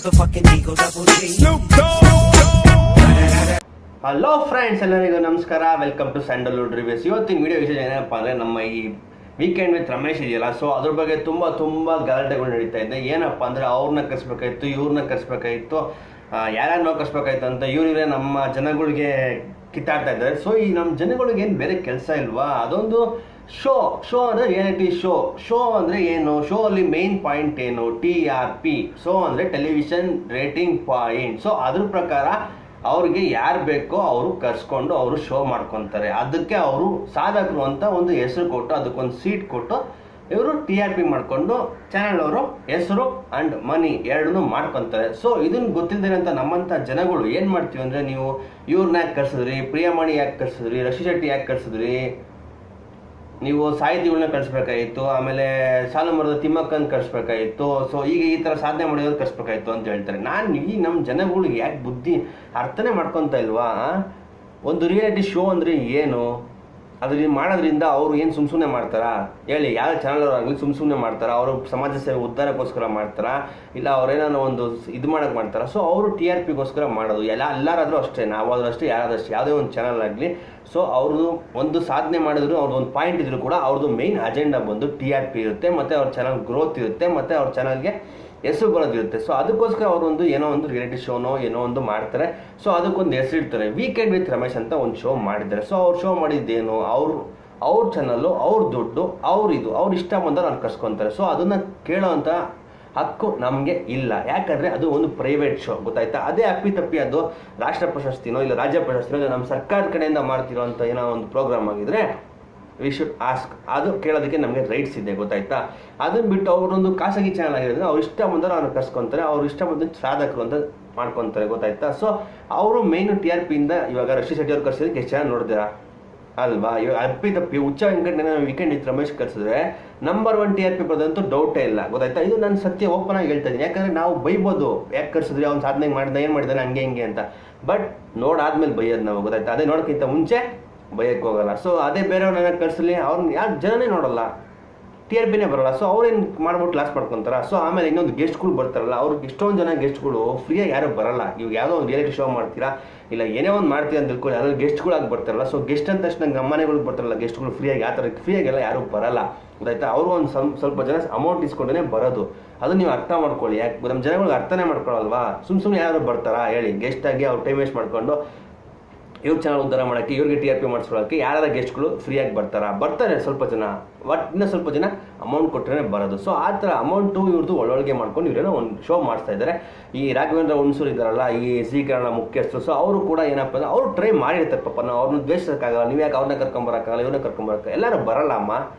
motherfucking Eagle Double G. Hello friends, ಎಲ್ಲರಿಗೂ ನಮಸ್ಕಾರ. Welcome to Sandalwood reviews. ಇವತ್ತಿನ video ವಿಷಯ ಏನಪ್ಪ ಅಂದರೆ, ನಮ್ಮ ಈ ವೀಕೆಂಡ್ ವಿತ್ ರಮೇಶ್ ಇದೆಯಲ್ಲ, ಸೊ ಅದ್ರ ಬಗ್ಗೆ ತುಂಬ ಗಲಾಟೆಗಳು ನಡೀತಾ ಇದೆ. ಏನಪ್ಪ ಅಂದರೆ, ಅವ್ರನ್ನ ಕರೆಸ್ಬೇಕಾಯ್ತು, ಇವ್ರನ್ನ ಕರೆಸ್ಬೇಕಾಯ್ತು, ಯಾರ್ಯಾರನ್ನೋ ಕರೆಸ್ಬೇಕಾಯ್ತು ಅಂತ ಇವರೇ ನಮ್ಮ ಜನಗಳಿಗೆ ಕಿತ್ತಾಡ್ತಾ ಇದ್ದಾರೆ. ಸೊ ಈ ನಮ್ಮ ಜನಗಳಿಗೆ ಏನು ಬೇರೆ ಕೆಲಸ ಇಲ್ವಾ? ಅದೊಂದು ಶೋ ಅಂದರೆ ರಿಯಾಲಿಟಿ ಶೋ ಅಂದರೆ ಏನು? ಶೋ ಅಲ್ಲಿ ಮೇನ್ ಪಾಯಿಂಟ್ ಏನು? TRP. ಶೋ ಅಂದರೆ ಟೆಲಿವಿಷನ್ ರೇಟಿಂಗ್ ಪಾಯಿಂಟ್. ಸೊ ಅದ್ರ ಪ್ರಕಾರ ಅವ್ರಿಗೆ ಯಾರು ಬೇಕೋ ಅವರು ಕರ್ಸ್ಕೊಂಡು ಅವರು ಶೋ ಮಾಡ್ಕೊತಾರೆ. ಅದಕ್ಕೆ ಅವರು ಸಾಧಕರು ಅಂತ ಒಂದು ಹೆಸರು ಕೊಟ್ಟು, ಅದಕ್ಕೊಂದು ಸೀಟ್ ಕೊಟ್ಟು ಇವರು TRP ಮಾಡಿಕೊಂಡು ಚಾನಲ್ ಅವರು ಹೆಸರು ಆ್ಯಂಡ್ ಮನಿ ಎರಡನ್ನೂ ಮಾಡ್ಕೊತಾರೆ. ಸೊ ಇದನ್ನು ಗೊತ್ತಿಲ್ಲದೇನೆ ಅಂತ ನಮ್ಮಂಥ ಜನಗಳು ಏನು ಮಾಡ್ತೀವಿ ಅಂದರೆ, ನೀವು ಇವ್ರನ್ನ ಯಾಕೆ ಕರ್ಸಿದ್ರಿ, ಪ್ರಿಯಮಣಿ ಯಾಕೆ ಕರ್ಸಿದ್ರಿ, ರಶಿ ಶೆಟ್ಟಿ ಯಾಕೆ ಕರ್ಸಿದ್ರಿ, ನೀವು ಸಾಹಿತಿಗಳನ್ನ ಕಳಿಸ್ಬೇಕಾಗಿತ್ತು, ಆಮೇಲೆ ಸಾಲು ಮರದ ತಿಮ್ಮಕ್ಕನ ಕಳಿಸ್ಬೇಕಾಗಿತ್ತು, ಸೊ ಈಗ ಈ ಥರ ಸಾಧನೆ ಮಾಡಿರೋದು ಕಳಿಸ್ಬೇಕಾಗಿತ್ತು ಅಂತ ಹೇಳ್ತಾರೆ. ನಾನು ಈ ನಮ್ಮ ಜನಗಳಿಗೆ ಯಾಕೆ ಬುದ್ಧಿ ಅರ್ಥನೇ ಮಾಡ್ಕೊತ ಇಲ್ವಾ? ಒಂದು ರಿಯಾಲಿಟಿ ಶೋ ಅಂದರೆ ಏನು? ಅದ್ರಲ್ಲಿ ಮಾಡೋದ್ರಿಂದ ಅವರು ಏನು ಸುಮ್ಮನೆ ಮಾಡ್ತಾರಾ ಹೇಳಿ? ಯಾವ ಚಾನಲ್ ಅವರಾಗಲಿ ಸುಮ್ಮನೆ ಮಾಡ್ತಾರಾ? ಅವರು ಸಮಾಜ ಸೇವೆ ಉದ್ಧಾರಕ್ಕೋಸ್ಕರ ಮಾಡ್ತಾರಾ, ಇಲ್ಲ ಅವ್ರೇನೋ ಒಂದು ಇದು ಮಾಡೋಕ್ಕೆ ಮಾಡ್ತಾರಾ? ಸೊ ಅವರು TRPಗೋಸ್ಕರ ಮಾಡೋದು. ಎಲ್ಲರಾದರೂ ಅಷ್ಟೇ, ನಾವಾದರೂ ಅಷ್ಟೇ, ಯಾರಾದರೂ ಅಷ್ಟೇ, ಯಾವುದೇ ಒಂದು ಚಾನಲ್ ಆಗಲಿ. ಸೊ ಅವ್ರದ್ದು ಒಂದು ಸಾಧನೆ ಮಾಡಿದ್ರು, ಅವ್ರದ್ದು ಒಂದು ಪಾಯಿಂಟ್ ಇದ್ರೂ ಕೂಡ ಅವ್ರದ್ದು ಮೇಯ್ನ್ ಅಜೆಂಡಾ ಬಂದು TRP ಇರುತ್ತೆ, ಮತ್ತು ಅವ್ರ ಚಾನಲ್ ಗ್ರೋತ್ ಇರುತ್ತೆ, ಮತ್ತು ಅವ್ರ ಚಾನಲ್ಗೆ ಹೆಸರು ಬರೋದಿರುತ್ತೆ. ಸೊ ಅದಕ್ಕೋಸ್ಕರ ಅವರೊಂದು ಏನೋ ಒಂದು ರಿಯಾಲಿಟಿ ಶೋನೋ ಏನೋ ಒಂದು ಮಾಡ್ತಾರೆ. ಸೊ ಅದಕ್ಕೊಂದು ಹೆಸರು ಇಡ್ತಾರೆ, ವೀಕೆಂಡ್ ವಿತ್ ರಮೇಶ್ ಅಂತ ಒಂದು ಶೋ ಮಾಡಿದ್ದಾರೆ. ಸೊ ಅವ್ರು ಶೋ ಮಾಡಿದ್ದೇನು? ಅವ್ರ ಚಾನಲ್ಲು, ಅವ್ರ ದುಡ್ಡು, ಅವ್ರು ಇಷ್ಟ ಬಂದವ್ರು ಅವ್ರು ಕರ್ಸ್ಕೊತಾರೆ. ಸೊ ಅದನ್ನು ಕೇಳೋ ಅಂಥ ಹಕ್ಕು ನಮಗೆ ಇಲ್ಲ. ಯಾಕಂದರೆ ಅದು ಒಂದು ಪ್ರೈವೇಟ್ ಶೋ, ಗೊತ್ತಾಯ್ತಾ? ಅದೇ ಅಪ್ಪಿ ಅದು ರಾಷ್ಟ್ರ ಪ್ರಶಸ್ತಿನೋ ಇಲ್ಲ ರಾಜ್ಯ ಪ್ರಶಸ್ತಿನೋ ಇಲ್ಲ ನಮ್ಮ ಸರ್ಕಾರದ ಕಡೆಯಿಂದ ಮಾಡ್ತಿರೋ ಅಂಥ ಏನೋ ಒಂದು ಪ್ರೋಗ್ರಾಮ್ ಆಗಿದ್ರೆ ವಿ ಶುಡ್ ಆಸ್ಕ್. ಅದು ಕೇಳೋದಕ್ಕೆ ನಮಗೆ ರೈಟ್ಸ್ ಇದೆ, ಗೊತ್ತಾಯ್ತಾ? ಅದನ್ನು ಬಿಟ್ಟು ಅವರೊಂದು ಖಾಸಗಿ ಚಾನಲ್ ಆಗಿರೋದ್ರೆ ಅವ್ರು ಇಷ್ಟ ಬಂದವರು ಅವ್ರನ್ನ ಕರ್ಸ್ಕೊತಾರೆ, ಅವ್ರು ಇಷ್ಟ ಬಂದ ಸಾಧಕರು ಅಂತ ಮಾಡ್ಕೊತಾರೆ, ಗೊತ್ತಾಯ್ತಾ? ಸೊ ಅವರು ಮೇಯ್ನು TRPಯಿಂದ ಇವಾಗ ರಶಿ ಶೆಟ್ಟಿ ಅವ್ರು ಕರ್ಸಿದಕ್ಕೆ ಎಷ್ಟು ಜನ ನೋಡಿದ್ದೀರಾ ಅಲ್ವಾ? ಇವಾಗ ಅಪ್ಪಿ ಹುಚ್ಚ ವೆಂಕಟೇಶ್ ವೀಕೆಂಡ್ ವಿತ್ ರಮೇಶ್ ಕರ್ಸಿದ್ರೆ ನಂಬರ್ 1 TRP ಬರೋದಂತೂ ಡೌಟೇ ಇಲ್ಲ, ಗೊತ್ತಾಯ್ತಾ? ಇದು ನಾನು ಸತ್ಯ ಓಪನ್ ಆಗಿ ಹೇಳ್ತಾ ಇದ್ದೀನಿ. ಯಾಕಂದರೆ ನಾವು ಬೈಬೋದು, ಯಾಕೆ ಕರ್ಸಿದ್ರಿ, ಅವ್ನು ಸಾಧನೆ ಮಾಡಿದ, ಏನು ಮಾಡಿದಾನೆ, ಹಂಗೆ ಅಂತ. ಬಟ್ ನೋಡಾದ್ಮೇಲೆ ಬೈಯೋದು ನಾವು, ಗೊತ್ತಾಯ್ತಾ? ಅದೇ ನೋಡೋಕ್ಕಿಂತ ಮುಂಚೆ ಬೈಯಕ್ಕೆ ಹೋಗಲ್ಲ. ಸೊ ಅದೇ ಬೇರೆಯವ್ರನ್ನ ಕರ್ಸಲಿ, ಅವ್ರನ್ನ ಯಾರು ಜನನೇ ನೋಡಲ್ಲ, TRPನೇ ಬರೋಲ್ಲ. ಸೊ ಅವ್ರೇನು ಮಾಡ್ಬಿಟ್ಟು ಕ್ಲಾಸ್ ಮಾಡ್ಕೊತಾರ. ಸೊ ಆಮೇಲೆ ಇನ್ನೊಂದು ಗೆಸ್ಟ್ಗಳು ಬರ್ತಾರಲ್ಲ, ಅವ್ರಿಗೆ ಎಷ್ಟೊಂದು ಜನ ಗೆಸ್ಟ್ಗಳು ಫ್ರೀಯಾಗಿ ಯಾರು ಬರಲ್ಲ. ಇವಾಗ ಯಾವುದೋ ಒಂದು ರಿಯಾಲಿಟಿ ಶೋ ಮಾಡ್ತೀರಾ, ಇಲ್ಲ ಏನೇ ಒಂದು ಮಾಡ್ತೀರಾ ಅಂತ ತಿಳ್ಕೊಳ್ಳಿ, ಅದ್ರಲ್ಲಿ ಗೆಸ್ಟ್ಗಳಾಗಿ ಬರ್ತಾರಲ್ಲ. ಸೊ ಗೆಸ್ಟ್ ಅಂದ ತಕ್ಷಣ ನಮ್ಮ ಮನೆಗಳಿಗೆ ಬರ್ತಾರಲ್ಲ ಗೆಸ್ಟ್ಗಳು ಫ್ರೀಯಾಗಿ, ಆ ಥರ ಫ್ರೀಯಾಗೆಲ್ಲ ಯಾರೂ ಬರಲ್ಲ, ಗೊತ್ತಾಯ್ತಾ? ಅವರು ಒಂದು ಸ್ವಲ್ಪ ಜನ ಅಮೌಂಟ್ ಇಸ್ಕೊಂಡೇ ಬರೋದು. ಅದು ನೀವು ಅರ್ಥ ಮಾಡ್ಕೊಳ್ಳಿ. ಯಾಕೆ ನಮ್ಮ ಜನಗಳಿಗೆ ಅರ್ಥನೇ ಮಾಡ್ಕೊಳ್ಳಲ್ವಾ? ಸುಮ್ಮನೆ ಯಾರು ಬರ್ತಾರಾ ಹೇಳಿ? ಗೆಸ್ಟಾಗಿ ಅವ್ರು ಟೈಮ್ ವೇಸ್ಟ್ ಮಾಡ್ಕೊಂಡು ಇವ್ರ ಚಾನಲ್ ಉದ್ಧಾರ ಮಾಡೋಕ್ಕೆ, ಇವ್ರಿಗೆ TRP ಮಾಡಿಸ್ಕೊಳ್ಳೋಕ್ಕೆ ಯಾರು ಗೆಸ್ಟ್ಗಳು ಫ್ರೀಯಾಗಿ ಬರ್ತಾರೆ ಸ್ವಲ್ಪ ಜನ, ಬಟ್ ಇನ್ನೂ ಸ್ವಲ್ಪ ಜನ ಅಮೌಂಟ್ ಕೊಟ್ಟರೆ ಬರೋದು. ಸೊ ಆ ಥರ ಅಮೌಂಟು ಇವ್ರದ್ದು ಒಳ್ಳೊಳಗೆ ಮಾಡ್ಕೊಂಡು ಇವರೇನೋ ಒಂದು ಶೋ ಮಾಡಿಸ್ತಾ ಇದ್ದಾರೆ. ಈ ರಾಘವೇಂದ್ರ ಹುಣಸೂರು ಇದ್ದಾರಲ್ಲ, ಈ ಝೀ ಕನ್ನಡ ಮುಖ್ಯಸ್ಥರು, ಸೊ ಅವರು ಕೂಡ ಏನಪ್ಪ ಅಂದರೆ ಅವರು ಟ್ರೈ ಮಾಡಿರ್ತಾರೆ ಪಾಪ. ನಾವು ಅವ್ರನ್ನ ದ್ವೇಷಕ್ಕಾಗಲ್ಲ. ನೀವು ಯಾಕೆ ಅವ್ರನ್ನ ಕರ್ಕೊಂಬರೋಕ್ಕಾಗಲ್ಲ, ಇವ್ರನ್ನ ಕರ್ಕೊಂಬರೋಕ್ಕೆ? ಎಲ್ಲರೂ ಬರಲ್ಲ ಅಮ್ಮ.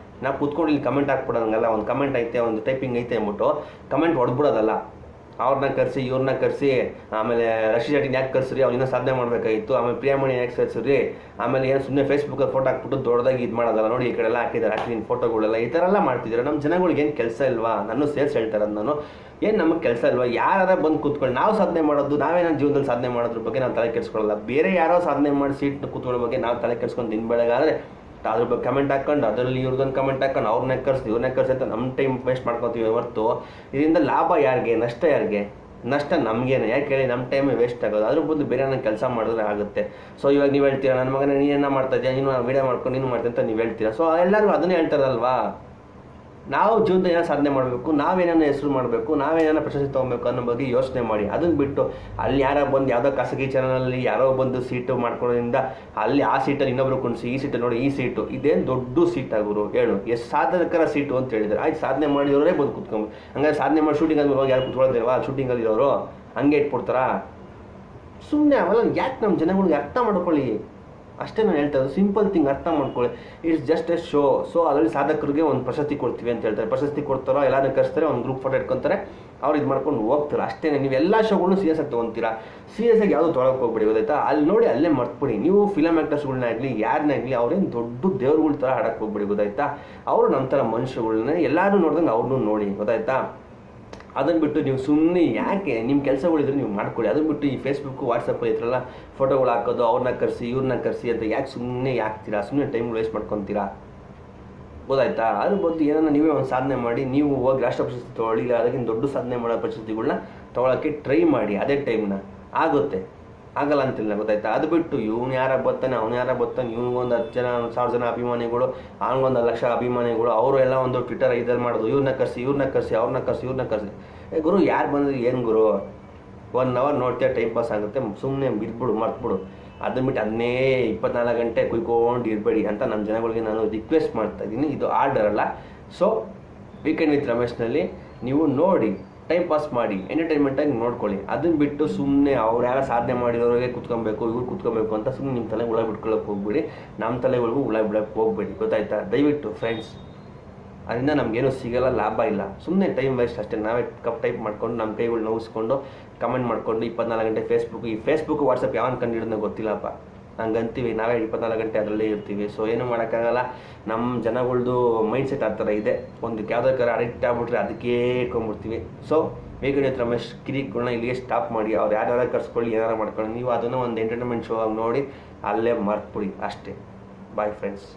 ನಾವು ಕೂತ್ಕೊಂಡು ಇಲ್ಲಿ ಕಮೆಂಟ್ ಹಾಕ್ಬಿಡೋದಂಗಲ್ಲ, ಒಂದು ಕಮೆಂಟ್ ಐತೆ, ಒಂದು ಟೈಪಿಂಗ್ ಐತೆ ಅಂದ್ಬಿಟ್ಟು ಕಮೆಂಟ್ ಹೊಡೆದ್ಬಿಡೋದಲ್ಲ. ಅವ್ರನ್ನ ಕರೆಸಿ, ಇವ್ರನ್ನ ಕರೆಸಿ, ಆಮೇಲೆ ರಶಿ ಶೆಟ್ಟಿನ ಯಾಕೆ ಕರ್ಸ್ರಿ, ಅವ್ರು ಇನ್ನೂ ಸಾಧನೆ ಮಾಡಬೇಕಾಗಿತ್ತು, ಆಮೇಲೆ ಪ್ರಿಯಮಣಿ ಯಾಕೆ ಕರ್ಸಿದ್ರಿ, ಆಮೇಲೆ ಏನು ಸುಮ್ಮನೆ ಫೇಸ್ಬುಕ್ಕಲ್ಲಿ ಫೋಟೋ ಹಾಕ್ಬಿಟ್ಟು ದೊಡ್ಡದಾಗಿ ಇದು ಮಾಡೋದಲ್ಲ, ನೋಡಿ ಈ ಕಡೆ ಎಲ್ಲ ಹಾಕಿದ್ದಾರೆ, ಹಾಕಿದ್ದೀನಿ ಫೋಟೋಗಳೆಲ್ಲ, ಈ ಥರ ಎಲ್ಲ ಮಾಡ್ತಿದ್ದಾರೆ. ನಮ್ಮ ಜನಗಳಿಗೆ ಏನು ಕೆಲಸ ಇಲ್ವಾ? ನಾನು ಸೇರ್ಸಿ ಹೇಳ್ತಾರೆ, ನಾನು ಏನು ನಮಗೆ ಕೆಲಸ ಇಲ್ವಾ? ಯಾರು ಬಂದು ಕೂತ್ಕೊಂಡು ನಾವು ಸಾಧನೆ ಮಾಡೋದು, ನಾವೇ ನನ್ನ ಜೀವನದಲ್ಲಿ ಸಾಧನೆ ಮಾಡೋದ್ರ ಬಗ್ಗೆ ನಾವು ತಲೆ ಕೆಡಿಸ್ಕೊಳ್ಳಲ್ಲ. ಬೇರೆ ಯಾರೋ ಸಾಧನೆ ಮಾಡಿ ಸೀಟ್ ಕೂತ್ಕೊಳ್ಳೋ ಬಗ್ಗೆ ನಾವು ತಲೆ ಕೆಡಿಸ್ಕೊಂಡು ದಿನ ಬೆಳಗಾದರೆ ಅದ್ರ ಬಗ್ಗೆ ಕಮೆಂಟ್ ಹಾಕೊಂಡು, ಅದರಲ್ಲಿ ಇವ್ರದ್ದೊಂದು ಕಮೆಂಟ್ ಹಾಕೊಂಡು ಅವ್ರನ್ನ ಇವ್ರನ್ನ ಕರ್ಸಿ ಅಂತ ನಮ್ಮ ಟೈಮ್ ವೇಸ್ಟ್ ಮಾಡ್ಕೊತೀವಿ ಹೊರತು ಇದರಿಂದ ಲಾಭ ಯಾರಿಗೆ, ನಷ್ಟ ಯಾರಿಗೆ? ನಷ್ಟ ನಮಗೇನೆ. ಯಾಕೆ ಹೇಳಿ? ನಮ್ಮ ಟೈಮೇ ವೇಸ್ಟ್ ಆಗೋದು. ಅದ್ರ ಬದಲು ಬೇರೆ ನಾನು ಕೆಲಸ ಮಾಡಿದ್ರೆ ಆಗುತ್ತೆ. ಸೊ ಇವಾಗ ನೀವು ಹೇಳ್ತೀರಾ, ನನ್ನ ಮಗನ ನೀನೇನ ಮಾಡ್ತಾ ಇದೆಯಾ, ನೀನು ವೀಡಿಯೋ ಮಾಡ್ಕೊಂಡು ನೀನು ಮಾಡ್ತೀನಿ ಅಂತ ನೀವು ಹೇಳ್ತೀರಾ. ಸೊ ಎಲ್ಲರೂ ಅದನ್ನೇ ಹೇಳ್ತಾರಲ್ವಾ? ನಾವು ಜೀವನದಲ್ಲಿ ಏನೋ ಸಾಧನೆ ಮಾಡಬೇಕು, ನಾವೇನೇನೋ ಹೆಸರು ಮಾಡಬೇಕು, ನಾವೇನೇನೋ ಪ್ರಶಸ್ತಿ ತೊಗೊಬೇಕು ಅನ್ನೋ ಬಗ್ಗೆ ಯೋಚನೆ ಮಾಡಿ. ಅದನ್ನು ಬಿಟ್ಟು ಅಲ್ಲಿ ಯಾರೋ ಬಂದು ಯಾವುದೋ ಖಾಸಗಿ ಚಾನಲಲ್ಲಿ ಯಾರೋ ಬಂದು ಸೀಟು ಮಾಡ್ಕೊಳ್ಳೋದ್ರಿಂದ ಅಲ್ಲಿ ಆ ಸೀಟಲ್ಲಿ ಇನ್ನೊಬ್ರು ಕುಣಿಸಿ, ಈ ಸೀಟಲ್ಲಿ ನೋಡಿ ಈ ಸೀಟು ಇದೇನು ದೊಡ್ಡ ಸೀಟ್ ಆಗೋರು ಹೇಳು? ಎಷ್ಟು ಸಾಧಕರ ಸೀಟು ಅಂತ ಹೇಳಿದ್ರೆ ಆಯ್ತು, ಸಾಧನೆ ಮಾಡಿದವರೇ ಬಂದು ಕೂತ್ಕೊಂಡು, ಹಂಗಾಗಿ ಸಾಧನೆ ಮಾಡಿ ಶೂಟಿಂಗ್ ಆದ್ಮೇಲೆ ಹೋಗಿ ಯಾರು ಕೂತ್ಕೊಳ್ಳೋದಿಲ್ವಾ? ಶೂಟಿಂಗಲ್ಲಿ ಇರೋರು ಹಂಗೆ ಇಟ್ಬಿಡ್ತಾರಾ? ಸುಮ್ಮನೆ ಅವೆಲ್ಲ ಯಾಕೆ ನಮ್ಮ ಜನಗಳಿಗೆ ಅರ್ಥ ಮಾಡ್ಕೊಳ್ಳಿ. ಅಷ್ಟೇ ನಾನು ಹೇಳ್ತಾ ಇರೋದು, ಸಿಂಪಲ್ ಥಿಂಗ್ ಅರ್ಥ ಮಾಡ್ಕೊಳ್ಳಿ. It's just A show. So ಅದರಲ್ಲಿ ಸಾಧಕರಿಗೆ ಒಂದು ಪ್ರಶಸ್ತಿ ಕೊಡ್ತೀವಿ ಅಂತ ಹೇಳ್ತಾರೆ. ಪ್ರಶಸ್ತಿ ಕೊಡ್ತಾರೋ, ಎಲ್ಲರೂ ಕರೆಸ್ತಾರೆ, ಒಂದು ಗ್ರೂಪ್ ಫೋಟೋ ಇಟ್ಕೊತಾರೆ, ಅವ್ರು ಇದು ಮಾಡ್ಕೊಂಡು ಹೋಗ್ತಾರೆ ಅಷ್ಟೇ. ನೀವು ಎಲ್ಲ ಶೋಗಳನ್ನೂ ಸೀರಿಯಸ್ ಆಗಿ ತೊಗೊತೀರಾ. ಸೀರಿಯಸ್ ಆಗಿ ಯಾವುದೂ ತೊಗೊಳಕ್ಕೆ ಹೋಗ್ಬಿಡಿ, ಗೊತ್ತಾಯ್ತಾ? ಅಲ್ಲಿ ನೋಡಿ ಅಲ್ಲೇ ಮರ್ತ್ಬಿಡಿ. ನೀವು ಫಿಲಮ್ ಆ್ಯಕ್ಟರ್ಸ್ಗಳನ್ನಾಗಲಿ ಯಾರನ್ನಾಗಲಿ ಅವ್ರೇನು ದೊಡ್ಡ ದೇವ್ರುಗಳ ಥರ ಆಡಕ್ಕೆ ಹೋಗ್ಬಿಡಿ, ಗೊತ್ತಾಯ್ತಾ? ಅವರು ನಮ್ಮ ಥರ ಮನುಷ್ಯಗಳನ್ನ ಎಲ್ಲರೂ ನೋಡ್ದಂಗೆ ಅವ್ರನ್ನೂ ನೋಡಿ, ಗೊತ್ತಾಯ್ತಾ? ಅದನ್ನು ಬಿಟ್ಟು ನೀವು ಸುಮ್ಮನೆ ಯಾಕೆ ನಿಮ್ಮ ಕೆಲಸಗಳಿದ್ರೆ ನೀವು ಮಾಡ್ಕೊಳ್ಳಿ. ಅದನ್ನು ಬಿಟ್ಟು ಈ ಫೇಸ್ಬುಕ್ಕು ವಾಟ್ಸಪ್ಪಲ್ಲಿ ಇದ್ರಲ್ಲ ಫೋಟೋಗಳು ಹಾಕೋದು, ಅವ್ರನ್ನ ಕರೆಸಿ ಇವ್ರನ್ನ ಕರೆಸಿ ಅಂತ ಯಾಕೆ ಸುಮ್ಮನೆ ಹಾಕ್ತೀರಾ? ಸುಮ್ಮನೆ ಟೈಮ್ ವೇಸ್ಟ್ ಮಾಡ್ಕೊತೀರಾ? ಗೊತ್ತಾಯ್ತಾ? ಅದ್ರ ಬದಲು ಏನನ್ನ ನೀವೇ ಒಂದು ಸಾಧನೆ ಮಾಡಿ, ನೀವು ಹೋಗಿ ರಾಷ್ಟ್ರ ಪ್ರಶಸ್ತಿ ತೊಗೊಳ್ಳಿ, ಇಲ್ಲ ಅದಕ್ಕಿಂತ ದೊಡ್ಡ ಸಾಧನೆ ಮಾಡೋ ಪ್ರಶಸ್ತಿಗಳನ್ನ ತೊಗೊಳಕ್ಕೆ ಟ್ರೈ ಮಾಡಿ. ಅದೇ ಟೈಮ್ನ ಆಗುತ್ತೆ, ಆಗಲ್ಲ ಅಂತಿಲ್ಲ. ಗೊತ್ತಾಯ್ತಾ? ಅದು ಬಿಟ್ಟು ಇವ್ನು ಯಾರ ಬರ್ತಾನೆ, ಅವ್ನು ಯಾರ ಬರ್ತಾನೆ, ಇವ್ನಿಗೊಂದು 10 ಜನ 1000 ಜನ ಅಭಿಮಾನಿಗಳು, ಅವ್ನಿಗೊಂದು 1 ಲಕ್ಷ ಅಭಿಮಾನಿಗಳು, ಅವರು ಎಲ್ಲ ಒಂದು ಟ್ವಿಟರ್ ಇದಲ್ಲಿ ಮಾಡೋದು, ಇವ್ರನ್ನ ಕರೆಸಿ ಅವ್ರನ್ನ ಕರೆಸಿ. ಗುರು ಯಾರು ಬಂದ್ರೆ ಏನು ಗುರು, 1 ಅವರ್ ನೋಡ್ತೀಯ, ಟೈಮ್ ಪಾಸ್ ಆಗುತ್ತೆ, ಸುಮ್ಮನೆ ಬಿದ್ಬಿಡು, ಮರ್ತ್ಬಿಡು. ಅದನ್ನ ಬಿಟ್ಟು ಅದನ್ನೇ 24 ಗಂಟೆ ಕುಯ್ಕೊಂಡು ಇರಬೇಡಿ ಅಂತ ನಮ್ಮ ಜನಗಳಿಗೆ ನಾನು ರಿಕ್ವೆಸ್ಟ್ ಮಾಡ್ತಾ ಇದ್ದೀನಿ. ಇದು ಆರ್ಡರ್ ಅಲ್ಲ. ಸೊ ವೀಕೆಂಡ್ ವಿತ್ ರಮೇಶ್ನಲ್ಲಿ ನೀವು ನೋಡಿ, ಟೈಮ್ ಪಾಸ್ ಮಾಡಿ, ಎಂಟರ್ಟೈನ್ಮೆಂಟಾಗಿ ನೋಡ್ಕೊಳ್ಳಿ. ಅದನ್ನ ಬಿಟ್ಟು ಸುಮ್ಮನೆ ಅವ್ರು ಯಾರು ಸಾಧನೆ ಮಾಡಿದವ್ರಿಗೆ ಕುತ್ಕೊಬೇಕು, ಇವ್ರು ಕುತ್ಕೊಬೇಕು ಅಂತ ಸುಮ್ಮನೆ ನಿಮ್ಮ ತಲೆಗೆ ಹುಳ ಬಿಟ್ಕೊಳ್ಳೋಕೆ ಹೋಗ್ಬೇಡಿ, ನಮ್ಮ ತಲೆಗಳಿಗೂ ಹುಳ ಬಿಡೋಕ್ಕೆ ಹೋಗ್ಬೇಡಿ. ಗೊತ್ತಾಯ್ತಾ? ದಯವಿಟ್ಟು ಫ್ರೆಂಡ್ಸ್, ಅದರಿಂದ ನಮಗೇನು ಸಿಗಲ್ಲ, ಲಾಭ ಇಲ್ಲ, ಸುಮ್ಮನೆ ಟೈಮ್ ವೇಸ್ಟ್ ಅಷ್ಟೇ. ನಾವೇ ಟೈಪ್ ಮಾಡ್ಕೊಂಡು ನಮ್ಮ ಕೈಗಳು ನೋವಿಸ್ಕೊಂಡು ಕಮೆಂಟ್ ಮಾಡ್ಕೊಂಡು 24 ಗಂಟೆ ಫೇಸ್ಬುಕ್ ವಾಟ್ಸಪ್ ಯಾವನ್ ಕಂಡು ಹಿಡಿದ್ನೋ ಗೊತ್ತಿಲ್ಲಪ್ಪ, ಹಂಗೆ ಅಂತೀವಿ. ನಾವೇ 24 ಗಂಟೆ ಅದರಲ್ಲೇ ಇರ್ತೀವಿ. ಸೊ ಏನೂ ಮಾಡೋಕ್ಕಾಗಲ್ಲ. ನಮ್ಮ ಜನಗಳ್ದು ಮೈಂಡ್ ಸೆಟ್ ಆ ಥರ ಇದೆ. ಒಂದು ಯಾವುದಕ್ಕಾರ ಅಡಿಕ್ಟ್ ಆಗ್ಬಿಟ್ರೆ ಅದಕ್ಕೇ ಇಟ್ಕೊಂಡ್ಬಿಡ್ತೀವಿ. ಸೊ ವೀಕೆಂಡ್ ವಿತ್ ರಮೇಶ್ ಕಿರಿಕ್ಗಳನ್ನ ಇಲ್ಲಿಗೆ ಸ್ಟಾಪ್ ಮಾಡಿ. ಅವ್ರು ಯಾರು ಕರ್ಸ್ಕೊಳ್ಳಿ, ಏನಾರು ಮಾಡ್ಕೊಳ್ಳಿ, ನೀವು ಅದನ್ನು ಒಂದು ಎಂಟರ್ಟೈನ್ಮೆಂಟ್ ಶೋ ಆಗಿ ನೋಡಿ ಅಲ್ಲೇ ಮರ್ತ್ಬಿಡಿ ಅಷ್ಟೇ. Bye friends.